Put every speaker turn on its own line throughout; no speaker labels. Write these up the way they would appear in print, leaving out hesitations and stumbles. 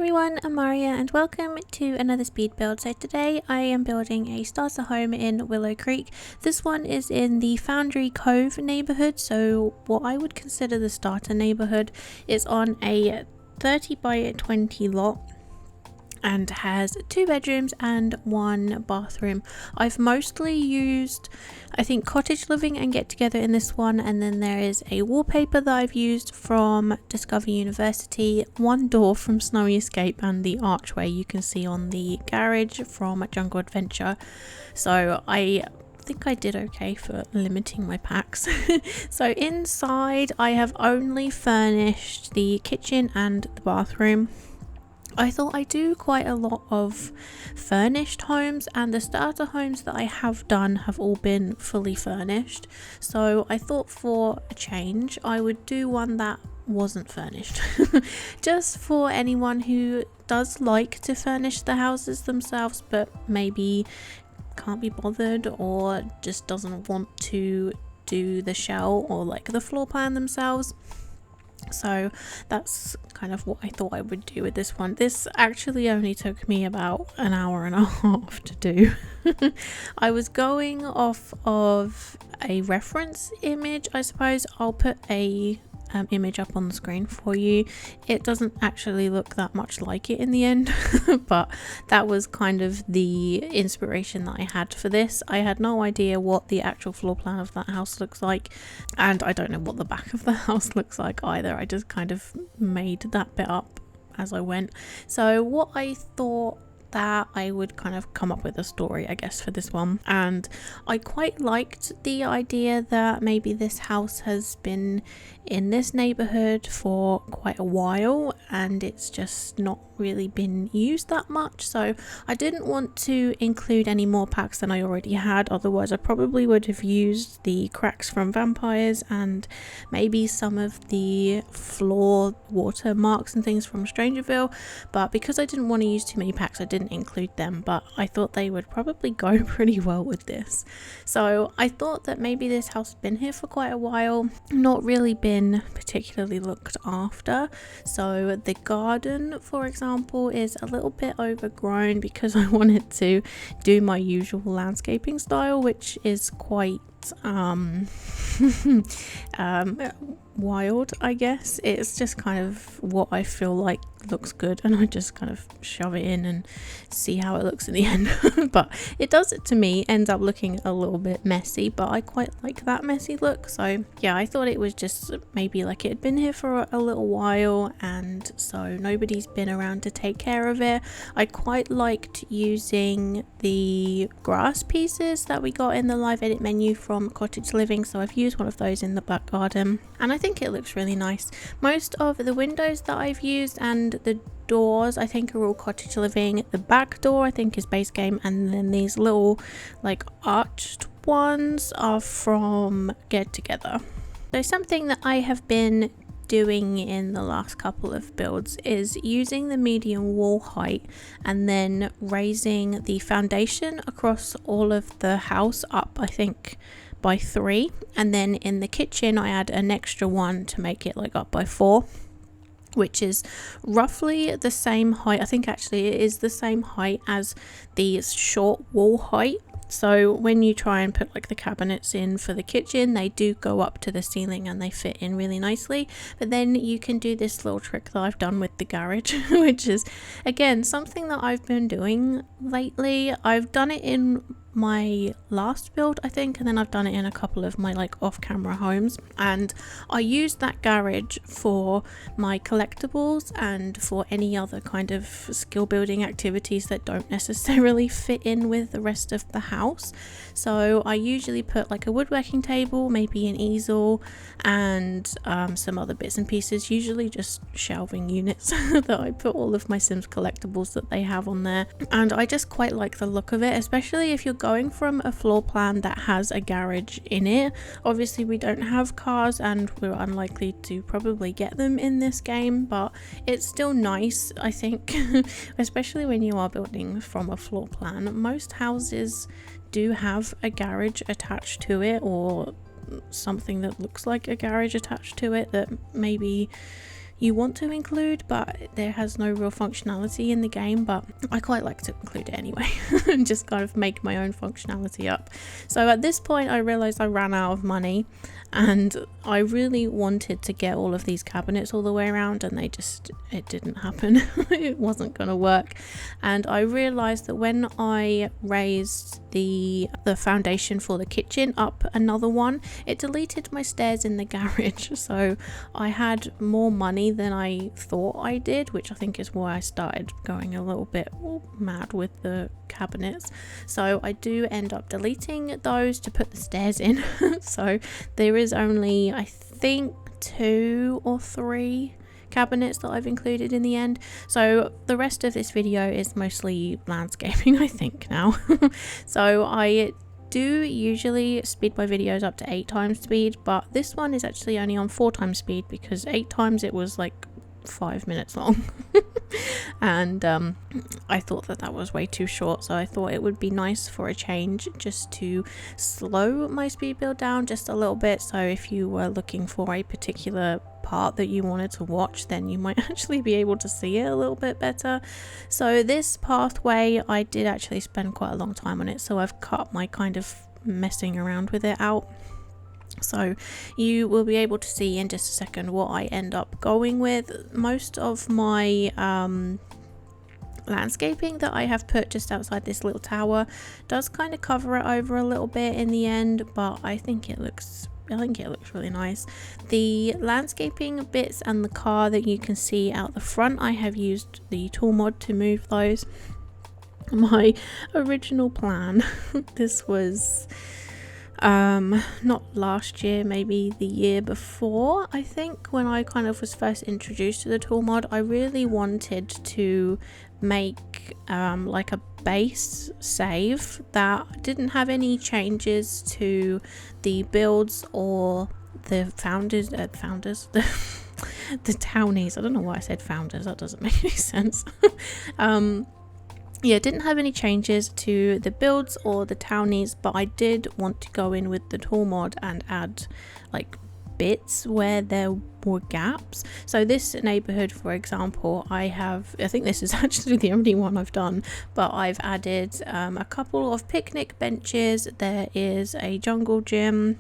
everyone, I'm Aria and welcome to another speed build. So today I am building a starter home in Willow Creek. This one is in the Foundry Cove neighbourhood, so what I would consider the starter neighbourhood. Is on a 30 by 20 lot and has 2 bedrooms and 1 bathroom. I've mostly used, I think, Cottage Living and Get Together in this one, and then there is a wallpaper that I've used from Discover University, one door from Snowy Escape, and the archway you can see on the garage from Jungle Adventure. So I think I did okay for limiting my packs. So inside I have only furnished the kitchen and the bathroom. I thought I do quite a lot of furnished homes, and the starter homes that I have done have all been fully furnished, so I thought for a change I would do one that wasn't furnished just for anyone who does like to furnish the houses themselves but maybe can't be bothered or just doesn't want to do the shell or like the floor plan themselves. So that's kind of what I thought I would do with this one. This actually only took me about an hour and a half to do. I was going off of a reference image, I suppose. I'll put a image up on the screen for you. It doesn't actually look that much like it in the end, but that was kind of the inspiration that I had for this. I had no idea what the actual floor plan of that house looks like, and I don't know what the back of the house looks like either. I just kind of made that bit up as I went. So what I thought that I would kind of come up with a story, I guess, for this one, and I quite liked the idea that maybe this house has been in this neighborhood for quite a while and it's just not really been used that much, so I didn't want to include any more packs than I already had. Otherwise I probably would have used the cracks from vampires and maybe some of the floor water marks and things from Strangerville, but because I didn't want to use too many packs I didn't include them, but I thought they would probably go pretty well with this. So I thought that maybe this house has been here for quite a while, not really been particularly looked after. So the garden, for example, is a little bit overgrown because I wanted to do my usual landscaping style, which is quite wild, I guess. It's just kind of what I feel like looks good, and I just kind of shove it in and see how it looks in the end. But it does, to me, ends up looking a little bit messy, but I quite like that messy look. So yeah, I thought it was just maybe like it had been here for a little while and so nobody's been around to take care of it. I quite liked using the grass pieces that we got in the live edit menu from Cottage Living, so I've used one of those in the back garden and I think it looks really nice. Most of the windows that I've used and the doors I think are all Cottage Living. The back door I think is base game, and then these little like arched ones are from Get Together. So something that I have been doing in the last couple of builds is using the median wall height and then raising the foundation across all of the house up, I think by 3, and then in the kitchen I add an extra one to make it like up by 4, which is roughly the same height. I think actually it is the same height as the short wall height. So when you try and put like the cabinets in for the kitchen, they do go up to the ceiling and they fit in really nicely. But then you can do this little trick that I've done with the garage, which is again something that I've been doing lately. I've done it in my last build I think, and then I've done it in a couple of my like off-camera homes, and I used that garage for my collectibles and for any other kind of skill building activities that don't necessarily fit in with the rest of the house. So I usually put like a woodworking table, maybe an easel, and some other bits and pieces, usually just shelving units that I put all of my Sims collectibles that they have on there, and I just quite like the look of it, especially if you're going from a floor plan that has a garage in it. Obviously we don't have cars and we're unlikely to probably get them in this game, but it's still nice, I think, especially when you are building from a floor plan. Most houses do have a garage attached to it, or something that looks like a garage attached to it that maybe you want to include, but there has no real functionality in the game, but I quite like to include it anyway and just kind of make my own functionality up. So at this point I realized I ran out of money, and I really wanted to get all of these cabinets all the way around, and it didn't happen. It wasn't gonna work. And I realized that when I raised the foundation for the kitchen up another one, it deleted my stairs in the garage. So I had more money than I thought I did, which I think is why I started going a little bit mad with the cabinets. So I do end up deleting those to put the stairs in. So there is only, I think, 2 or 3 cabinets that I've included in the end. So the rest of this video is mostly landscaping, I think, now. So I do usually speed my videos up to 8 times speed, but this one is actually only on 4 times speed because 8 times it was like 5 minutes long. And I thought that was way too short, so I thought it would be nice for a change just to slow my speed build down just a little bit. So if you were looking for a particular part that you wanted to watch, then you might actually be able to see it a little bit better. So this pathway, I did actually spend quite a long time on it, so I've cut my kind of messing around with it out. So you will be able to see in just a second what I end up going with. Most of my landscaping that I have put just outside this little tower does kind of cover it over a little bit in the end, but I think it looks really nice. The landscaping bits and the car that you can see out the front, I have used the tool mod to move those. My original plan, this was not last year, maybe the year before, I think, when I kind of was first introduced to the tool mod. I really wanted to make like a base save that didn't have any changes to the builds or the founders the townies. I don't know why I said founders, that doesn't make any sense. Yeah, didn't have any changes to the builds or the townies, but I did want to go in with the tool mod and add like bits where there were gaps. So this neighborhood, for example, I think this is actually the only one I've done, but I've added a couple of picnic benches. There is a jungle gym,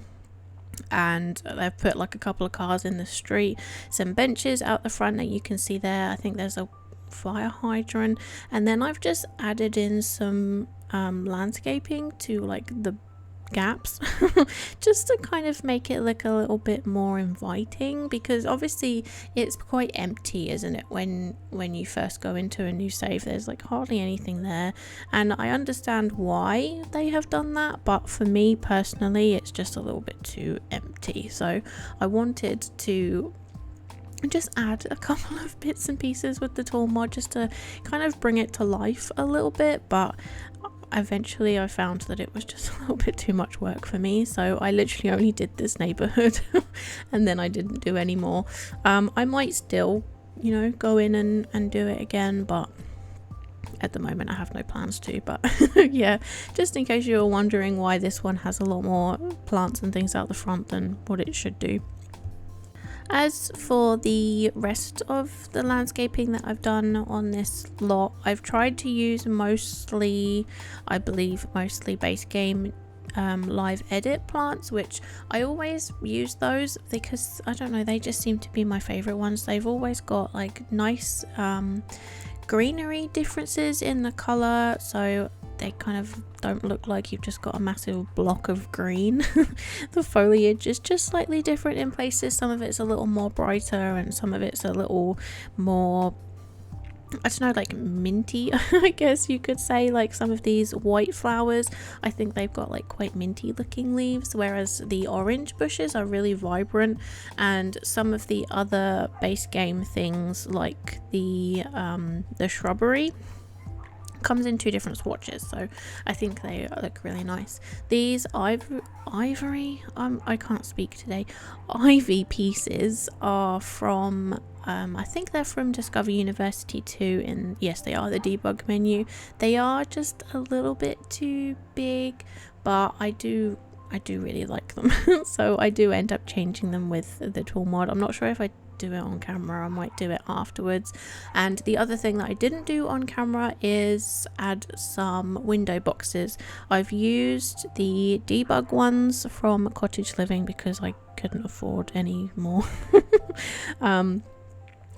and they've put like a couple of cars in the street, some benches out the front that you can see there. I think there's a fire hydrant, and then I've just added in some landscaping to like the gaps just to kind of make it look a little bit more inviting, because obviously it's quite empty, isn't it, when you first go into a new save? There's like hardly anything there, and I understand why they have done that, but for me personally it's just a little bit too empty. So I wanted to just add a couple of bits and pieces with the tool mod just to kind of bring it to life a little bit, but eventually I found that it was just a little bit too much work for me, so I literally only did this neighborhood and then I didn't do any more. I might still, you know, go in and do it again, but at the moment I have no plans to. But yeah, just in case you were wondering why this one has a lot more plants and things out the front than what it should do. As for the rest of the landscaping that I've done on this lot, I've tried to use mostly base game live edit plants, which I always use those because I don't know, they just seem to be my favorite ones. They've always got like nice greenery differences in the color, so they kind of don't look like you've just got a massive block of green. The foliage is just slightly different in places. Some of it's a little more brighter and some of it's a little more, I don't know, like minty, I guess you could say. Like some of these white flowers, I think they've got like quite minty looking leaves, whereas the orange bushes are really vibrant, and some of the other base game things like the shrubbery comes in 2 different swatches, so I think they look really nice. These ivory, I can't speak today, ivy pieces are from I think they're from Discover University 2, and yes, they are the debug menu. They are just a little bit too big, but I do really like them. So I do end up changing them with the tool mod. I'm not sure if I do it on camera, I might do it afterwards. And the other thing that I didn't do on camera is add some window boxes. I've used the debug ones from Cottage Living because I couldn't afford any more.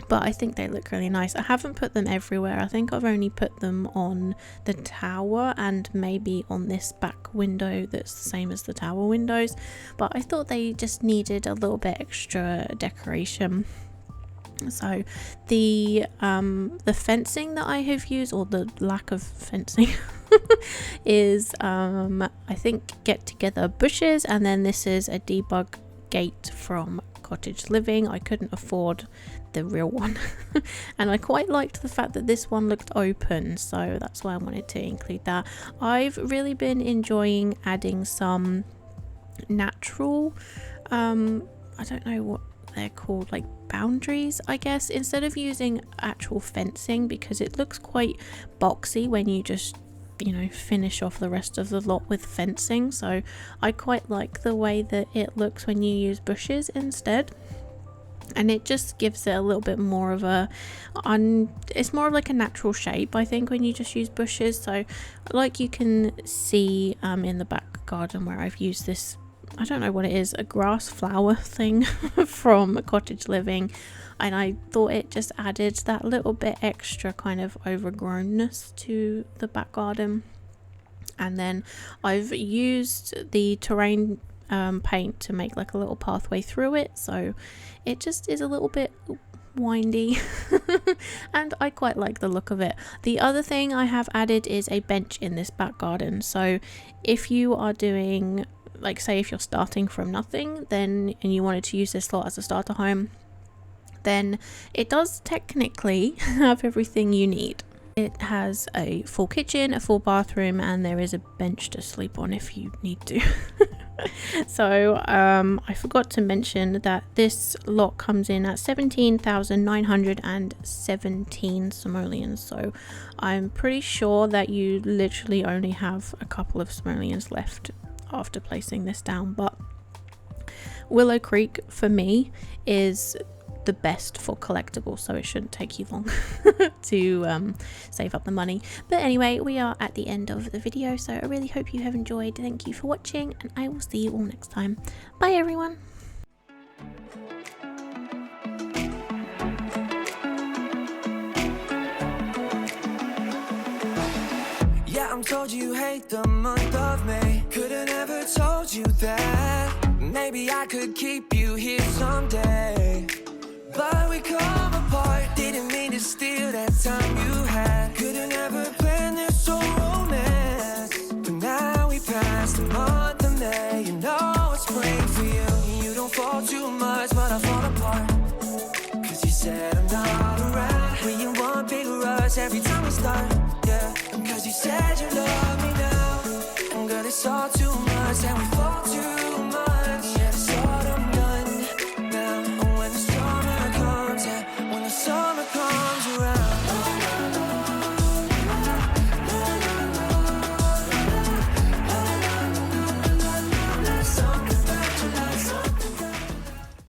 But I think they look really nice. I haven't put them everywhere. I think I've only put them on the tower and maybe on this back window that's the same as the tower windows. But I thought they just needed a little bit extra decoration. So the fencing that I have used, or the lack of fencing, is I think get together bushes, and then this is a debug gate from Cottage Living. I couldn't afford the real one and I quite liked the fact that this one looked open, so that's why I wanted to include that. I've really been enjoying adding some natural I don't know what they're called, like boundaries, I guess, instead of using actual fencing, because it looks quite boxy when you just, you know, finish off the rest of the lot with fencing. So I quite like the way that it looks when you use bushes instead, and it just gives it a little bit more of a it's more of like a natural shape, I think, when you just use bushes. So like you can see in the back garden where I've used this, I don't know what it is, a grass flower thing from Cottage Living, and I thought it just added that little bit extra kind of overgrownness to the back garden. And then I've used the terrain paint to make like a little pathway through it, so it just is a little bit windy and I quite like the look of it. The other thing I have added is a bench in this back garden, so if you are doing, like, say if you're starting from nothing then and you wanted to use this lot as a starter home, then it does technically have everything you need. It has a full kitchen, a full bathroom, and there is a bench to sleep on if you need to. So I forgot to mention that this lot comes in at 17,917 simoleons, so I'm pretty sure that you literally only have a couple of simoleons left after placing this down. But Willow Creek for me is the best for collectibles, so it shouldn't take you long to save up the money. But anyway, we are at the end of the video, so I really hope you have enjoyed. Thank you for watching, and I will see you all next time. Bye everyone.
Yeah, I'm told you hate the month of May. Could've never told you that. Maybe I could keep you here someday, but we come apart. Didn't mean to steal that time you had. Could've never planned this so romance, but now we passed the month of May. You know it's spring for you. You don't fall too much, but I fall apart, 'cause you said I'm not around. When you want big rush every time